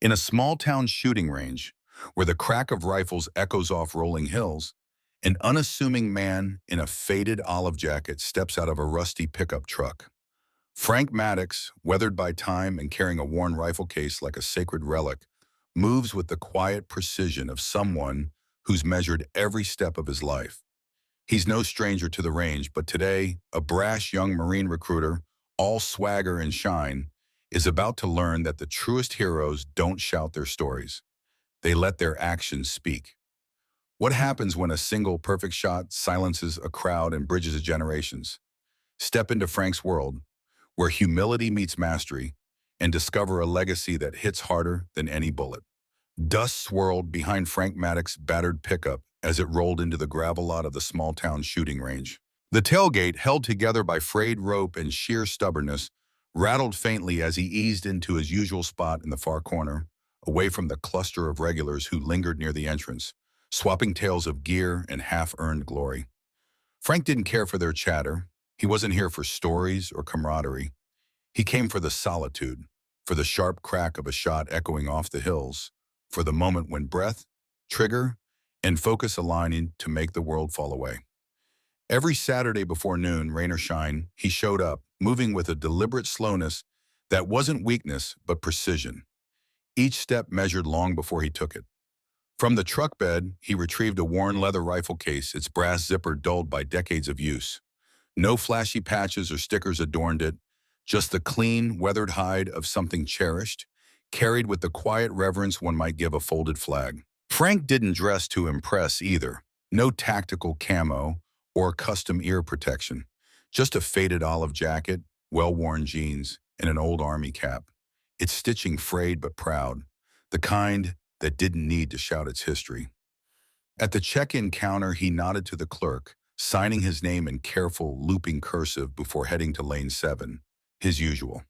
In a small-town shooting range, where the crack of rifles echoes off rolling hills, an unassuming man in a faded olive jacket steps out of a rusty pickup truck. Frank Maddox, weathered by time and carrying a worn rifle case like a sacred relic, moves with the quiet precision of someone who's measured every step of his life. He's no stranger to the range, but today, a brash young Marine recruiter, all swagger and shine, is about to learn that the truest heroes don't shout their stories. They let their actions speak. What happens when a single perfect shot silences a crowd and bridges generations? Step into Frank's world, where humility meets mastery, and discover a legacy that hits harder than any bullet. Dust swirled behind Frank Maddox's battered pickup as it rolled into the gravel lot of the small-town shooting range. The tailgate, held together by frayed rope and sheer stubbornness, rattled faintly as he eased into his usual spot in the far corner, away from the cluster of regulars who lingered near the entrance, swapping tales of gear and half-earned glory. Frank didn't care for their chatter. He wasn't here for stories or camaraderie. He came for the solitude, for the sharp crack of a shot echoing off the hills, for the moment when breath, trigger, and focus aligning to make the world fall away. Every Saturday before noon, rain or shine, he showed up, moving with a deliberate slowness that wasn't weakness but precision. Each step measured long before he took it. From the truck bed, he retrieved a worn leather rifle case, its brass zipper dulled by decades of use. No flashy patches or stickers adorned it, just the clean, weathered hide of something cherished, carried with the quiet reverence one might give a folded flag. Frank didn't dress to impress either. No tactical camo or custom ear protection. Just a faded olive jacket, well-worn jeans, and an old army cap. Its stitching frayed but proud, the kind that didn't need to shout its history. At the check-in counter, he nodded to the clerk, signing his name in careful, looping cursive before heading to lane 7, his usual.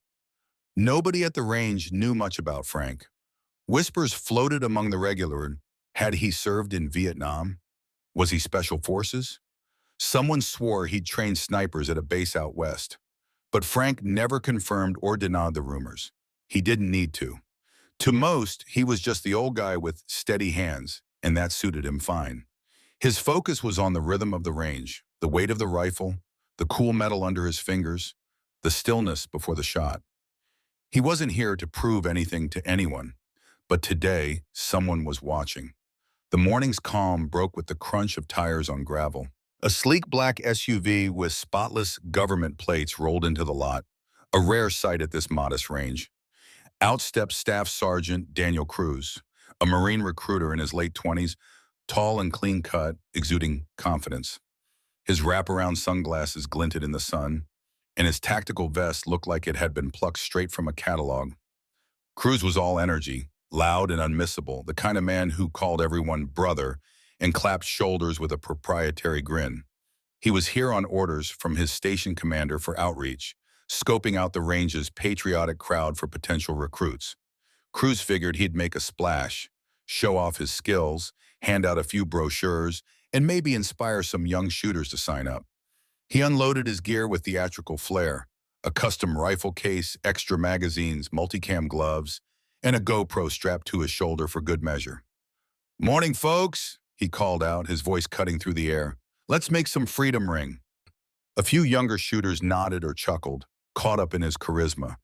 Nobody at the range knew much about Frank. Whispers floated among the regular. Had he served in Vietnam? Was he Special Forces? Someone swore he'd trained snipers at a base out west. But Frank never confirmed or denied the rumors. He didn't need to. To most, he was just the old guy with steady hands, and that suited him fine. His focus was on the rhythm of the range, the weight of the rifle, the cool metal under his fingers, the stillness before the shot. He wasn't here to prove anything to anyone, but today, someone was watching. The morning's calm broke with the crunch of tires on gravel. A sleek black SUV with spotless government plates rolled into the lot, a rare sight at this modest range. Out stepped Staff Sergeant Daniel Cruz, a Marine recruiter in his late 20s, tall and clean-cut, exuding confidence. His wraparound sunglasses glinted in the sun, and his tactical vest looked like it had been plucked straight from a catalog. Cruz was all energy, loud and unmissable, the kind of man who called everyone brother and clapped shoulders with a proprietary grin. He was here on orders from his station commander for outreach, scoping out the range's patriotic crowd for potential recruits. Cruz figured he'd make a splash, show off his skills, hand out a few brochures, and maybe inspire some young shooters to sign up. He unloaded his gear with theatrical flair, a custom rifle case, extra magazines, multicam gloves, and a GoPro strapped to his shoulder for good measure. "Morning, folks," he called out, his voice cutting through the air. "Let's make some freedom ring." A few younger shooters nodded or chuckled, caught up in his charisma.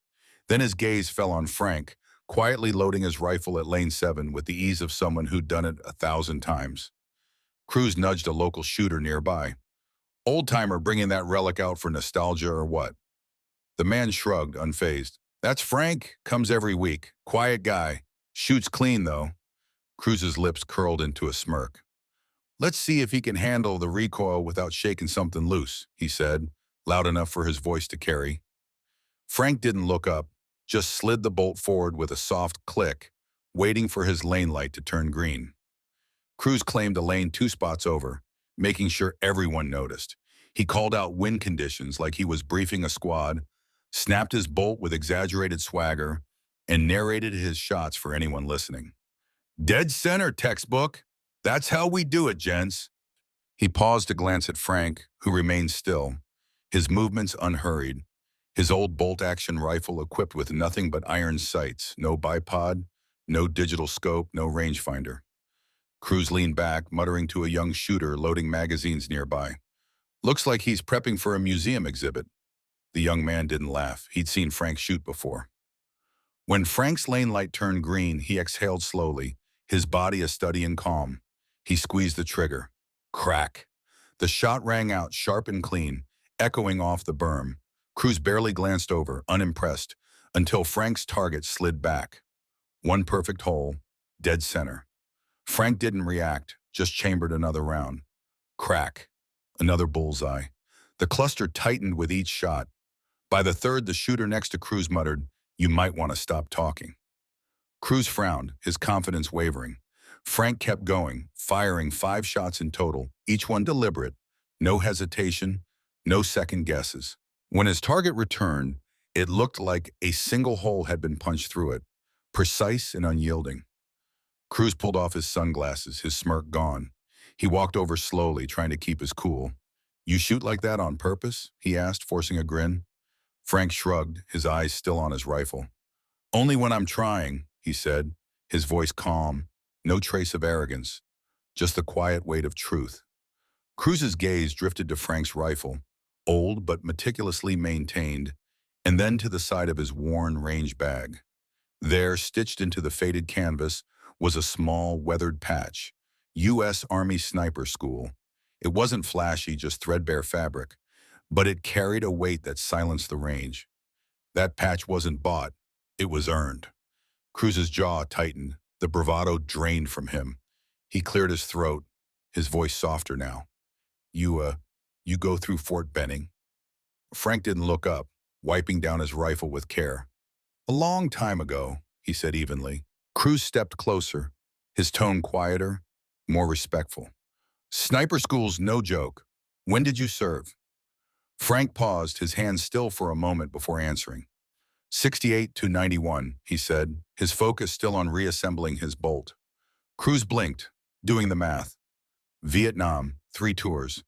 Then his gaze fell on Frank, quietly loading his rifle at lane 7 with the ease of someone who'd done it 1,000 times. Cruz nudged a local shooter nearby. "Old-timer bringing that relic out for nostalgia or what?" The man shrugged, unfazed. "That's Frank, comes every week. Quiet guy. Shoots clean, though." Cruz's lips curled into a smirk. "Let's see if he can handle the recoil without shaking something loose," he said, loud enough for his voice to carry. Frank didn't look up, just slid the bolt forward with a soft click, waiting for his lane light to turn green. Cruz claimed a lane 2 spots over, making sure everyone noticed. He called out wind conditions like he was briefing a squad, snapped his bolt with exaggerated swagger, and narrated his shots for anyone listening. "Dead center, textbook. That's how we do it, gents." He paused to glance at Frank, who remained still, his movements unhurried, his old bolt-action rifle equipped with nothing but iron sights, no bipod, No digital scope, no rangefinder. Cruz leaned back, muttering to a young shooter loading magazines nearby. Looks like he's prepping for a museum exhibit. The young man didn't laugh. He'd seen Frank shoot before. When Frank's lane light turned green, he exhaled slowly, his body a study in calm. He squeezed the trigger. Crack. The shot rang out sharp and clean, echoing off the berm. Cruz barely glanced over, unimpressed, until Frank's target slid back. One perfect hole, dead center. Frank didn't react, just chambered another round. Crack. Another bullseye. The cluster tightened with each shot. By the third, the shooter next to Cruz muttered, "You might want to stop talking." Cruz frowned, his confidence wavering. Frank kept going, firing 5 shots in total, each one deliberate. No hesitation, no second guesses. When his target returned, it looked like a single hole had been punched through it, precise and unyielding. Cruz pulled off his sunglasses, his smirk gone. He walked over slowly, trying to keep his cool. "You shoot like that on purpose?" he asked, forcing a grin. Frank shrugged, his eyes still on his rifle. "Only when I'm trying," he said, his voice calm, no trace of arrogance, just the quiet weight of truth. Cruz's gaze drifted to Frank's rifle, old but meticulously maintained, and then to the side of his worn range bag. There, stitched into the faded canvas, was a small, weathered patch. U.S. Army Sniper School. It wasn't flashy, just threadbare fabric, but it carried a weight that silenced the range. That patch wasn't bought, it was earned. Cruz's jaw tightened, the bravado drained from him. He cleared his throat, his voice softer now. You go through Fort Benning?" Frank didn't look up, wiping down his rifle with care. "A long time ago," he said evenly. Cruz stepped closer, his tone quieter, more respectful. "Sniper school's no joke. When did you serve?" Frank paused, his hands still for a moment before answering. 68 to 91, he said, his focus still on reassembling his bolt. Cruz blinked, doing the math. Vietnam, 3 tours.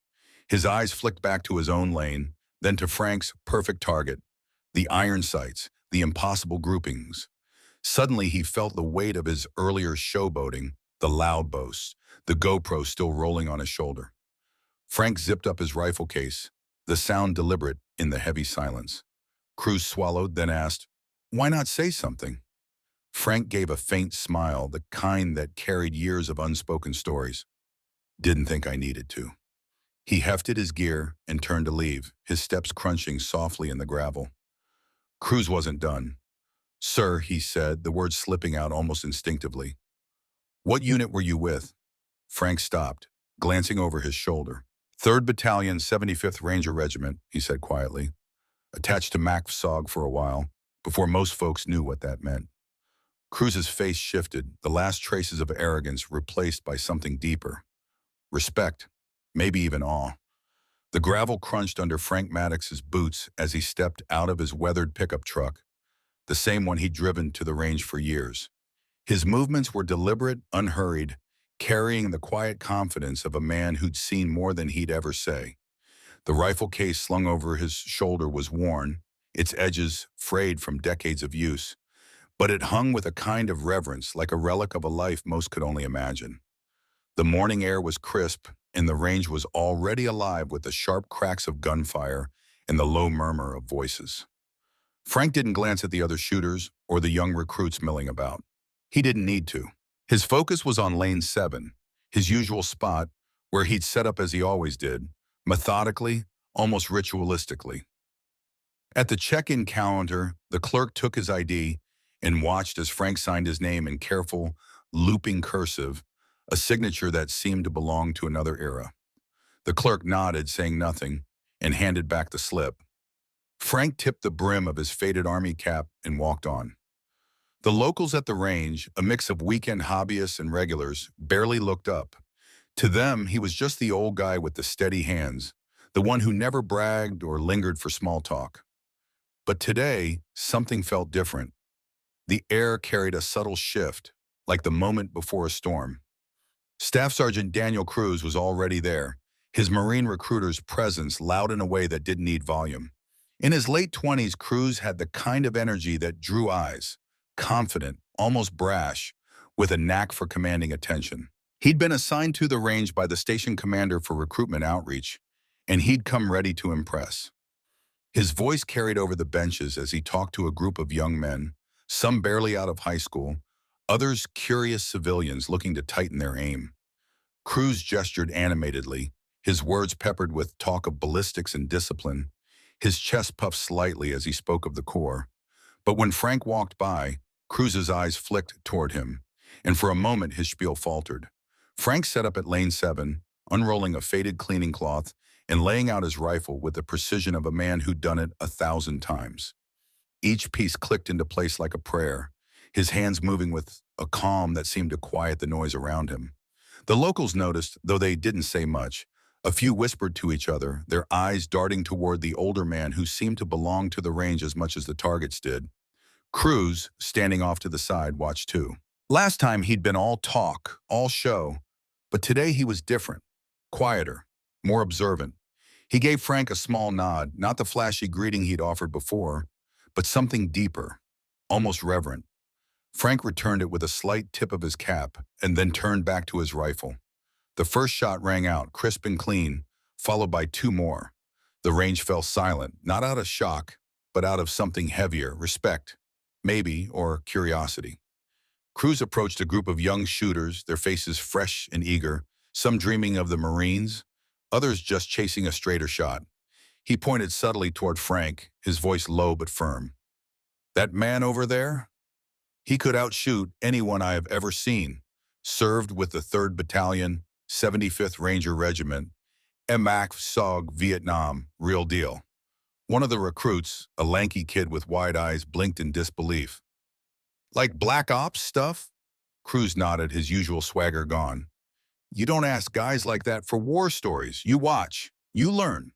His eyes flicked back to his own lane, then to Frank's perfect target, the iron sights, the impossible groupings. Suddenly he felt the weight of his earlier showboating, the loud boasts, the GoPro still rolling on his shoulder. Frank zipped up his rifle case, the sound deliberate in the heavy silence. Cruz swallowed, then asked, "Why not say something?" Frank gave a faint smile, the kind that carried years of unspoken stories. "Didn't think I needed to." He hefted his gear and turned to leave, his steps crunching softly in the gravel. Cruz wasn't done. "Sir," he said, the words slipping out almost instinctively. "What unit were you with?" Frank stopped, glancing over his shoulder. 3rd Battalion, 75th Ranger Regiment, he said quietly. Attached to MACV-SOG for a while, before most folks knew what that meant. Cruz's face shifted, the last traces of arrogance replaced by something deeper. Respect, maybe even awe. The gravel crunched under Frank Maddox's boots as he stepped out of his weathered pickup truck, the same one he'd driven to the range for years. His movements were deliberate, unhurried, carrying the quiet confidence of a man who'd seen more than he'd ever say. The rifle case slung over his shoulder was worn, its edges frayed from decades of use, but it hung with a kind of reverence, like a relic of a life most could only imagine. The morning air was crisp, and the range was already alive with the sharp cracks of gunfire and the low murmur of voices. Frank didn't glance at the other shooters or the young recruits milling about. He didn't need to. His focus was on Lane 7, his usual spot, where he'd set up as he always did, methodically, almost ritualistically. At the check-in counter, the clerk took his ID and watched as Frank signed his name in careful, looping cursive, a signature that seemed to belong to another era. The clerk nodded, saying nothing, and handed back the slip. Frank tipped the brim of his faded army cap and walked on. The locals at the range, a mix of weekend hobbyists and regulars, barely looked up. To them, he was just the old guy with the steady hands, the one who never bragged or lingered for small talk. But today, something felt different. The air carried a subtle shift, like the moment before a storm. Staff Sergeant Daniel Cruz was already there, his Marine recruiter's presence loud in a way that didn't need volume. In his late 20s, Cruz had the kind of energy that drew eyes, confident, almost brash, with a knack for commanding attention. He'd been assigned to the range by the station commander for recruitment outreach, and he'd come ready to impress. His voice carried over the benches as he talked to a group of young men, some barely out of high school, others curious civilians looking to tighten their aim. Cruz gestured animatedly, his words peppered with talk of ballistics and discipline. His chest puffed slightly as he spoke of the Corps. But when Frank walked by, Cruz's eyes flicked toward him, and for a moment his spiel faltered. Frank set up at lane 7, unrolling a faded cleaning cloth and laying out his rifle with the precision of a man who'd done it 1,000 times. Each piece clicked into place like a prayer, his hands moving with a calm that seemed to quiet the noise around him. The locals noticed, though they didn't say much. A few whispered to each other, their eyes darting toward the older man who seemed to belong to the range as much as the targets did. Cruz, standing off to the side, watched too. Last time he'd been all talk, all show, but today he was different, quieter, more observant. He gave Frank a small nod, not the flashy greeting he'd offered before, but something deeper, almost reverent. Frank returned it with a slight tip of his cap and then turned back to his rifle. The first shot rang out, crisp and clean, followed by 2 more. The range fell silent, not out of shock, but out of something heavier, respect, maybe, or curiosity. Cruz approached a group of young shooters, their faces fresh and eager, some dreaming of the Marines, others just chasing a straighter shot. He pointed subtly toward Frank, his voice low but firm. "That man over there? He could outshoot anyone I have ever seen. Served with the 3rd Battalion, 75th Ranger Regiment, MACV-SOG, Vietnam, real deal." One of the recruits, a lanky kid with wide eyes, blinked in disbelief. "Like Black Ops stuff?" Cruz nodded, his usual swagger gone. "You don't ask guys like that for war stories. You watch. You learn."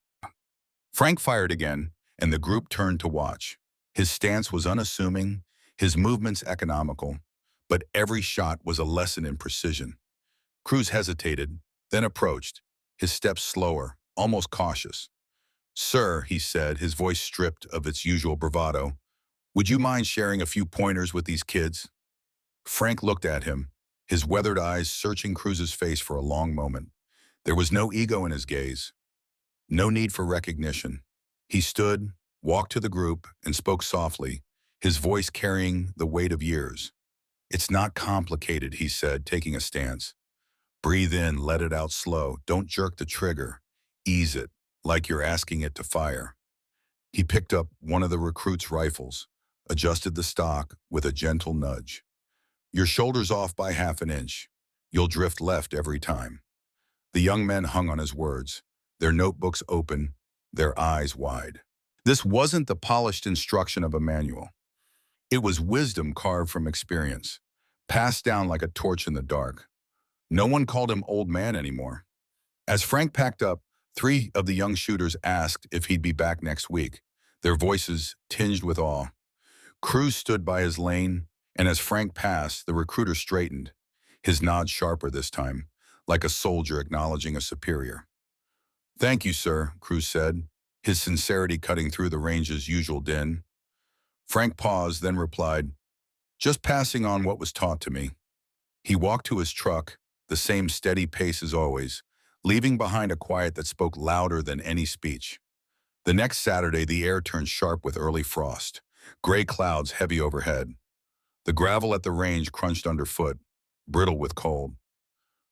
Frank fired again, and the group turned to watch. His stance was unassuming, his movements economical, but every shot was a lesson in precision. Cruz hesitated, then approached, his steps slower, almost cautious. "Sir," he said, his voice stripped of its usual bravado, "would you mind sharing a few pointers with these kids?" Frank looked at him, his weathered eyes searching Cruz's face for a long moment. There was no ego in his gaze, no need for recognition. He stood, walked to the group, and spoke softly, his voice carrying the weight of years. "It's not complicated," he said, taking a stance. "Breathe in, let it out slow. Don't jerk the trigger. Ease it, like you're asking it to fire." He picked up one of the recruit's rifles, adjusted the stock with a gentle nudge. "Your shoulder's off by half an inch. You'll drift left every time." The young men hung on his words, their notebooks open, their eyes wide. This wasn't the polished instruction of a manual. It was wisdom carved from experience, passed down like a torch in the dark. No one called him old man anymore. As Frank packed up, 3 of the young shooters asked if he'd be back next week, their voices tinged with awe. Cruz stood by his lane, and as Frank passed, the recruiter straightened, his nod sharper this time, like a soldier acknowledging a superior. "Thank you, sir," Cruz said, his sincerity cutting through the range's usual din. Frank paused, then replied, "Just passing on what was taught to me." He walked to his truck, the same steady pace as always, leaving behind a quiet that spoke louder than any speech. The next Saturday, the air turned sharp with early frost, gray clouds heavy overhead. The gravel at the range crunched underfoot, brittle with cold.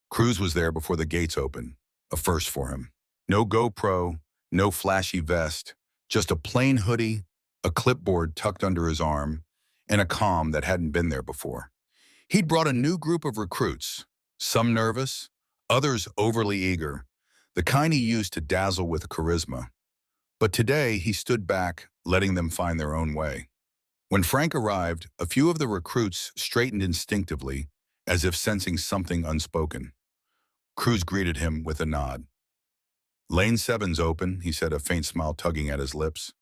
Cruz was there before the gates opened, a first for him. No GoPro, no flashy vest, just a plain hoodie, a clipboard tucked under his arm, and a calm that hadn't been there before. He'd brought a new group of recruits, some nervous, others overly eager, the kind he used to dazzle with charisma. But today he stood back, letting them find their own way. When Frank arrived, a few of the recruits straightened instinctively, as if sensing something unspoken. Cruz greeted him with a nod. "Lane 7's open," he said, a faint smile tugging at his lips.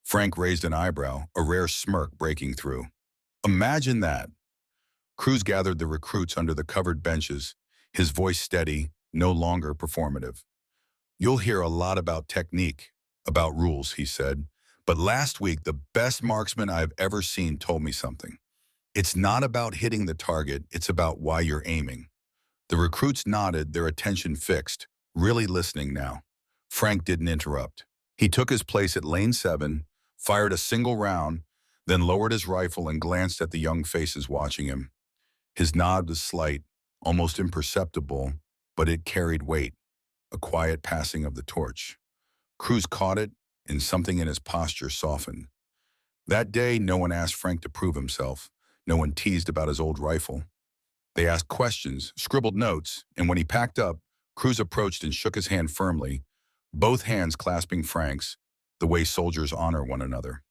Frank raised an eyebrow, a rare smirk breaking through. "Imagine that." Cruz gathered the recruits under the covered benches, his voice steady, no longer performative. "You'll hear a lot about technique, about rules," he said, "but last week the best marksman I've ever seen told me something. It's not about hitting the target, it's about why you're aiming. The recruits nodded, their attention fixed, really listening now. Frank didn't interrupt. He took his place at lane 7, fired a single round, then lowered his rifle and glanced at the young faces watching him. His nod was slight, almost imperceptible, but it carried weight, a quiet passing of the torch. Cruz caught it, and something in his posture softened. That day, no one asked Frank to prove himself. No one teased about his old rifle. They asked questions, scribbled notes, and when he packed up, Cruz approached and shook his hand firmly, both hands clasping Frank's, the way soldiers honor one another.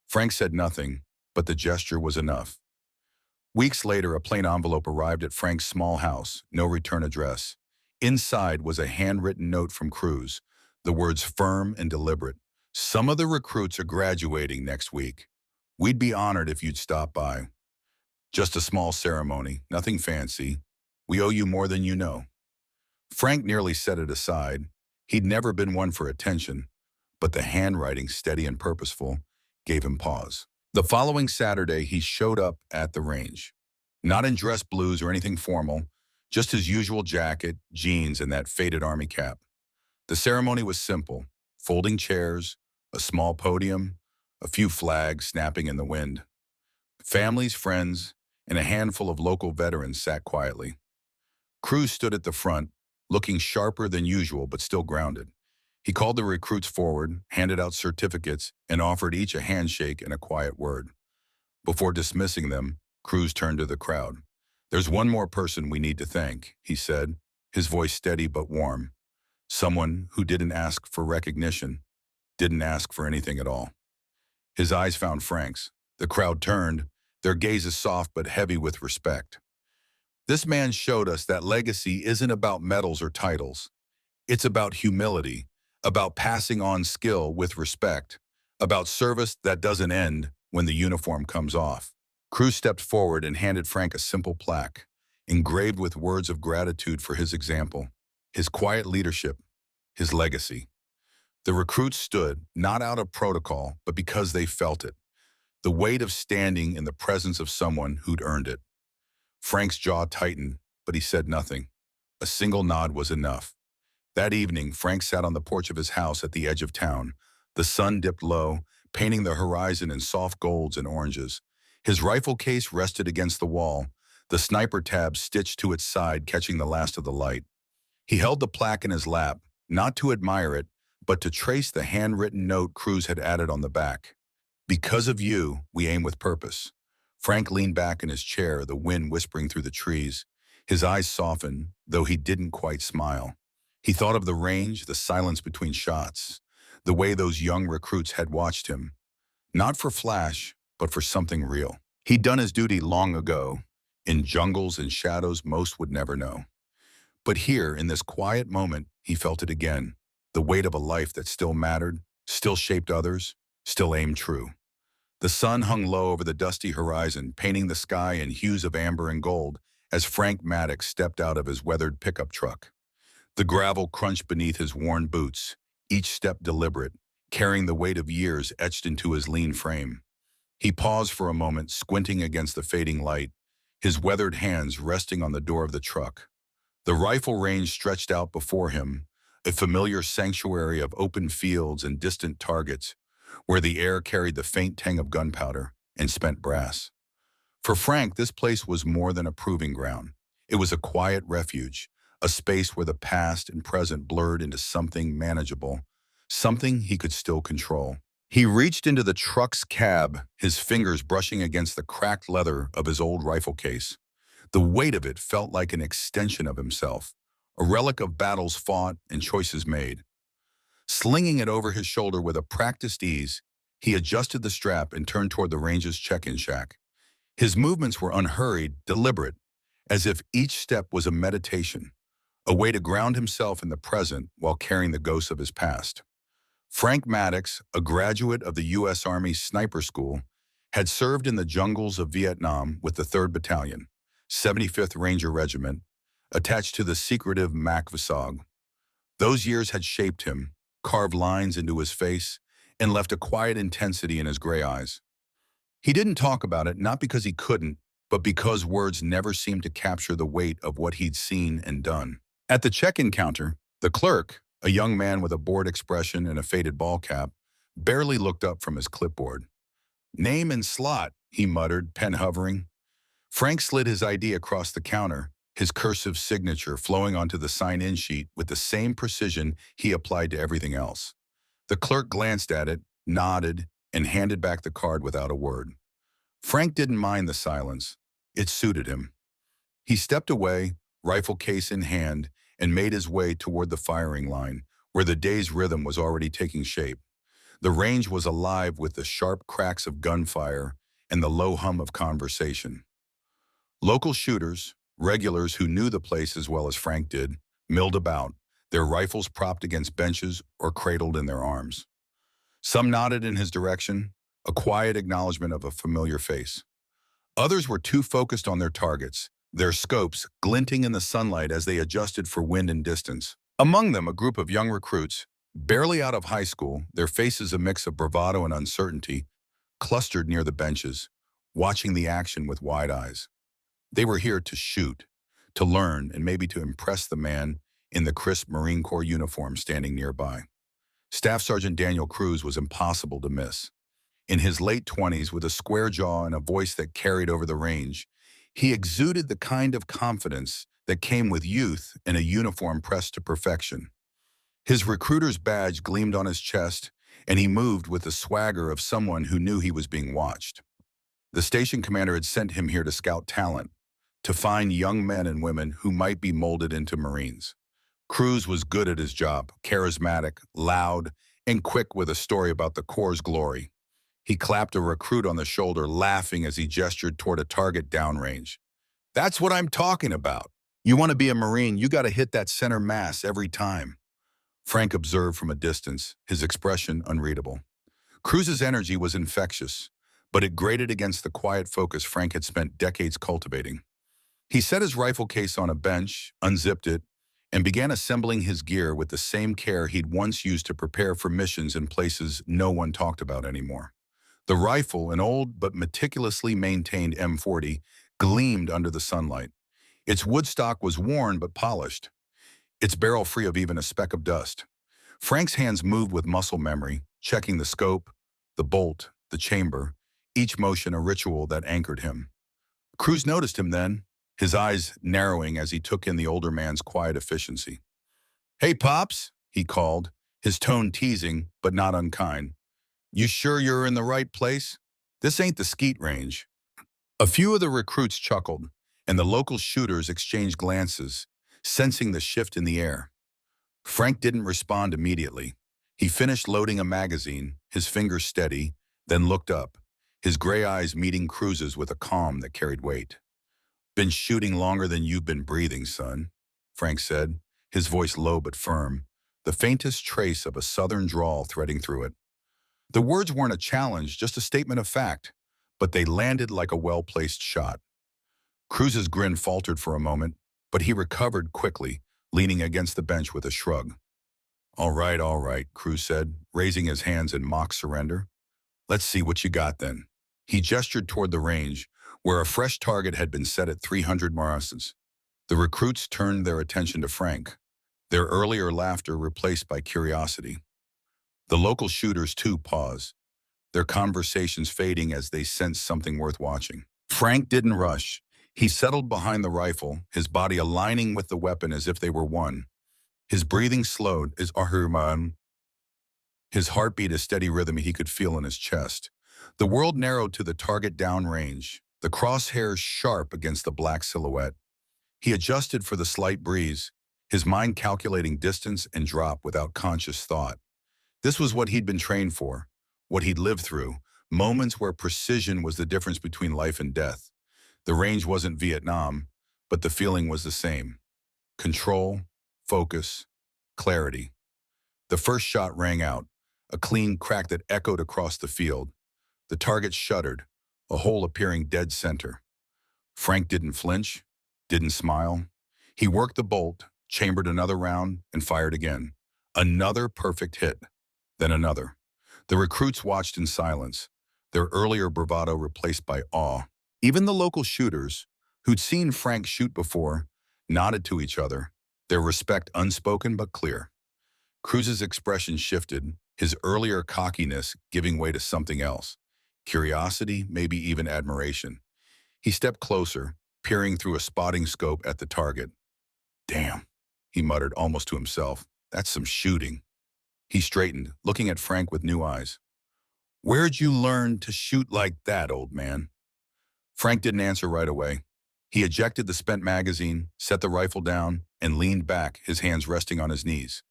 Frank said nothing, but the gesture was enough. Weeks later, a plain envelope arrived at Frank's small house, no return address. Inside was a handwritten note from Cruz, the words firm and deliberate. Some of the recruits are graduating next week. We'd be honored if you'd stop by. Just a small ceremony, nothing fancy. We owe you more than you know. Frank nearly set it aside. He'd never been one for attention, but the handwriting, steady and purposeful, gave him pause. The following Saturday, he showed up at the range. Not in dress blues or anything formal, just his usual jacket, jeans, and that faded army cap. The ceremony was simple: folding chairs, a small podium, a few flags snapping in the wind. Families, friends, and a handful of local veterans sat quietly. Cruz stood at the front, looking sharper than usual but still grounded. He called the recruits forward, handed out certificates, and offered each a handshake and a quiet word. Before dismissing them, Cruz turned to the crowd. "There's one more person we need to thank," he said, his voice steady but warm. "Someone who didn't ask for recognition, didn't ask for anything at all." His eyes found Frank's. The crowd turned, their gazes soft but heavy with respect. This man showed us that legacy isn't about medals or titles. It's about humility, about passing on skill with respect, about service that doesn't end when the uniform comes off. Cruz stepped forward and handed Frank a simple plaque, engraved with words of gratitude for his example, his quiet leadership, his legacy. The recruits stood, not out of protocol, but because they felt it. The weight of standing in the presence of someone who'd earned it. Frank's jaw tightened, but he said nothing. A single nod was enough. That evening, Frank sat on the porch of his house at the edge of town. The sun dipped low, painting the horizon in soft golds and oranges. His rifle case rested against the wall, the sniper tab stitched to its side, catching the last of the light. He held the plaque in his lap, not to admire it, but to trace the handwritten note Cruz had added on the back. "Because of you, we aim with purpose." Frank leaned back in his chair, the wind whispering through the trees. His eyes softened, though he didn't quite smile. He thought of the range, the silence between shots, the way those young recruits had watched him. Not for flash, but for something real. He'd done his duty long ago, in jungles and shadows most would never know. But here, in this quiet moment, he felt it again. The weight of a life that still mattered, still shaped others, still aimed true. The sun hung low over the dusty horizon, painting the sky in hues of amber and gold as Frank Maddox stepped out of his weathered pickup truck. The gravel crunched beneath his worn boots, each step deliberate, carrying the weight of years etched into his lean frame. He paused for a moment, squinting against the fading light, his weathered hands resting on the door of the truck. The rifle range stretched out before him, a familiar sanctuary of open fields and distant targets, where the air carried the faint tang of gunpowder and spent brass. For Frank, this place was more than a proving ground. It was a quiet refuge, a space where the past and present blurred into something manageable, something he could still control. He reached into the truck's cab, his fingers brushing against the cracked leather of his old rifle case. The weight of it felt like an extension of himself, a relic of battles fought and choices made. Slinging it over his shoulder with a practiced ease, he adjusted the strap and turned toward the range's check-in shack. His movements were unhurried, deliberate, as if each step was a meditation, a way to ground himself in the present while carrying the ghosts of his past. Frank Maddox, a graduate of the U.S. Army Sniper School, had served in the jungles of Vietnam with the 3rd Battalion, 75th Ranger Regiment, attached to the secretive MACV-SOG. Those years had shaped him, carved lines into his face, and left a quiet intensity in his gray eyes. He didn't talk about it, not because he couldn't, but because words never seemed to capture the weight of what he'd seen and done. At the check-in counter, the clerk, a young man with a bored expression and a faded ball cap, barely looked up from his clipboard. "Name and slot," he muttered, pen hovering. Frank slid his ID across the counter, his cursive signature flowing onto the sign-in sheet with the same precision he applied to everything else. The clerk glanced at it, nodded, and handed back the card without a word. Frank didn't mind the silence. It suited him. He stepped away, rifle case in hand, and made his way toward the firing line, where the day's rhythm was already taking shape. The range was alive with the sharp cracks of gunfire and the low hum of conversation. Local shooters, regulars who knew the place as well as Frank did, milled about, their rifles propped against benches or cradled in their arms. Some nodded in his direction, a quiet acknowledgement of a familiar face. Others were too focused on their targets, their scopes glinting in the sunlight as they adjusted for wind and distance. Among them, a group of young recruits, barely out of high school, their faces a mix of bravado and uncertainty, clustered near the benches, watching the action with wide eyes. They were here to shoot, to learn, and maybe to impress the man in the crisp Marine Corps uniform standing nearby. Staff Sergeant Daniel Cruz was impossible to miss. In his late 20s, with a square jaw and a voice that carried over the range, he exuded the kind of confidence that came with youth and a uniform pressed to perfection. His recruiter's badge gleamed on his chest, and he moved with the swagger of someone who knew he was being watched. The station commander had sent him here to scout talent, to find young men and women who might be molded into Marines. Cruz was good at his job, charismatic, loud, and quick with a story about the Corps' glory. He clapped a recruit on the shoulder, laughing as he gestured toward a target downrange. "That's what I'm talking about. You want to be a Marine, you got to hit that center mass every time." Frank observed from a distance, his expression unreadable. Cruz's energy was infectious, but it grated against the quiet focus Frank had spent decades cultivating. He set his rifle case on a bench, unzipped it, and began assembling his gear with the same care he'd once used to prepare for missions in places no one talked about anymore. The rifle, an old but meticulously maintained M40, gleamed under the sunlight. Its wood stock was worn but polished, its barrel free of even a speck of dust. Frank's hands moved with muscle memory, checking the scope, the bolt, the chamber, each motion a ritual that anchored him. Cruz noticed him then, his eyes narrowing as he took in the older man's quiet efficiency. "Hey, Pops," he called, his tone teasing but not unkind. "You sure you're in the right place? This ain't the skeet range." A few of the recruits chuckled, and the local shooters exchanged glances, sensing the shift in the air. Frank didn't respond immediately. He finished loading a magazine, his fingers steady, then looked up, his gray eyes meeting Cruz's with a calm that carried weight. "Been shooting longer than you've been breathing, son," Frank said, his voice low but firm, the faintest trace of a southern drawl threading through it. The words weren't a challenge, just a statement of fact, but they landed like a well-placed shot. Cruz's grin faltered for a moment, but he recovered quickly, leaning against the bench with a shrug. All right, Cruz said, raising his hands in mock surrender. "Let's see what you got then." He gestured toward the range, where a fresh target had been set at 300 Marsons. The recruits turned their attention to Frank, their earlier laughter replaced by curiosity. The local shooters, too, paused, their conversations fading as they sensed something worth watching. Frank didn't rush. He settled behind the rifle, his body aligning with the weapon as if they were one. His breathing slowed as Ahriman, his heartbeat a steady rhythm he could feel in his chest. The world narrowed to the target downrange, the crosshairs sharp against the black silhouette. He adjusted for the slight breeze, his mind calculating distance and drop without conscious thought. This was what he'd been trained for, what he'd lived through, moments where precision was the difference between life and death. The range wasn't Vietnam, but the feeling was the same. Control, focus, clarity. The first shot rang out, a clean crack that echoed across the field. The target shuddered, a hole appearing dead center. Frank didn't flinch, didn't smile. He worked the bolt, chambered another round, and fired again. Another perfect hit, then another. The recruits watched in silence, their earlier bravado replaced by awe. Even the local shooters, who'd seen Frank shoot before, nodded to each other, their respect unspoken but clear. Cruz's expression shifted, his earlier cockiness giving way to something else. Curiosity, maybe even admiration. He stepped closer, peering through a spotting scope at the target. "Damn," he muttered almost to himself. "That's some shooting." He straightened, looking at Frank with new eyes. "Where'd you learn to shoot like that, old man?" Frank didn't answer right away. He ejected the spent magazine, set the rifle down, and leaned back, his hands resting on his knees.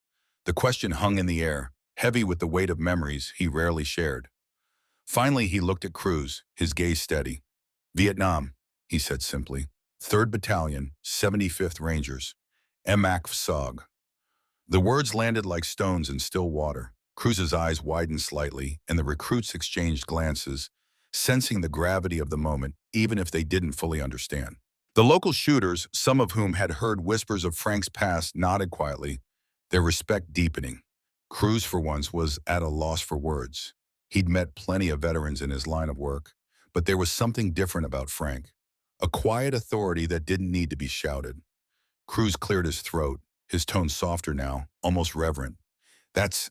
The question hung in the air, heavy with the weight of memories he rarely shared. Finally, he looked at Cruz, his gaze steady. "Vietnam," he said simply. "3rd Battalion, 75th Rangers. MACV-SOG." The words landed like stones in still water. Cruz's eyes widened slightly, and the recruits exchanged glances, sensing the gravity of the moment, even if they didn't fully understand. The local shooters, some of whom had heard whispers of Frank's past, nodded quietly, their respect deepening. Cruz, for once, was at a loss for words. He'd met plenty of veterans in his line of work, but there was something different about Frank, a quiet authority that didn't need to be shouted. Cruz cleared his throat, his tone softer now, almost reverent. That's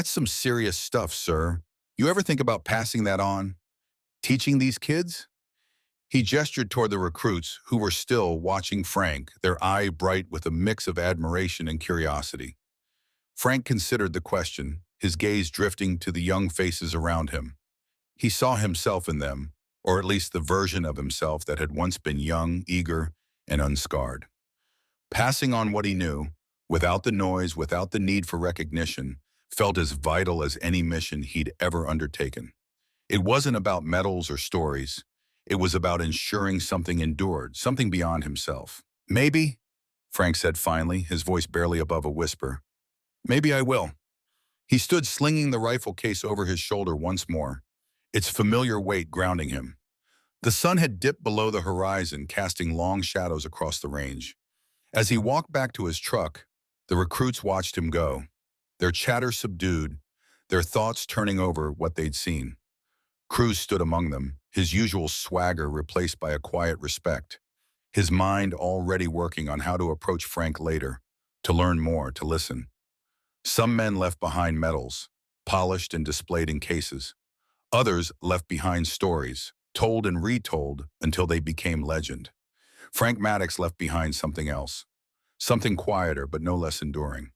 some serious stuff, sir. You ever think about passing that on? Teaching these kids?" He gestured toward the recruits, who were still watching Frank, their eye bright with a mix of admiration and curiosity. Frank considered the question, his gaze drifting to the young faces around him. He saw himself in them, or at least the version of himself that had once been young, eager, and unscarred. Passing on what he knew, without the noise, without the need for recognition, felt as vital as any mission he'd ever undertaken. It wasn't about medals or stories. It was about ensuring something endured, something beyond himself. "Maybe," Frank said finally, his voice barely above a whisper. "Maybe I will." He stood slinging the rifle case over his shoulder once more, its familiar weight grounding him. The sun had dipped below the horizon, casting long shadows across the range. As he walked back to his truck, the recruits watched him go, their chatter subdued, their thoughts turning over what they'd seen. Cruz stood among them, his usual swagger replaced by a quiet respect, his mind already working on how to approach Frank later, to learn more, to listen. Some men left behind medals, polished and displayed in cases. Others left behind stories, told and retold until they became legend. Frank Maddox left behind something else, something quieter but no less enduring.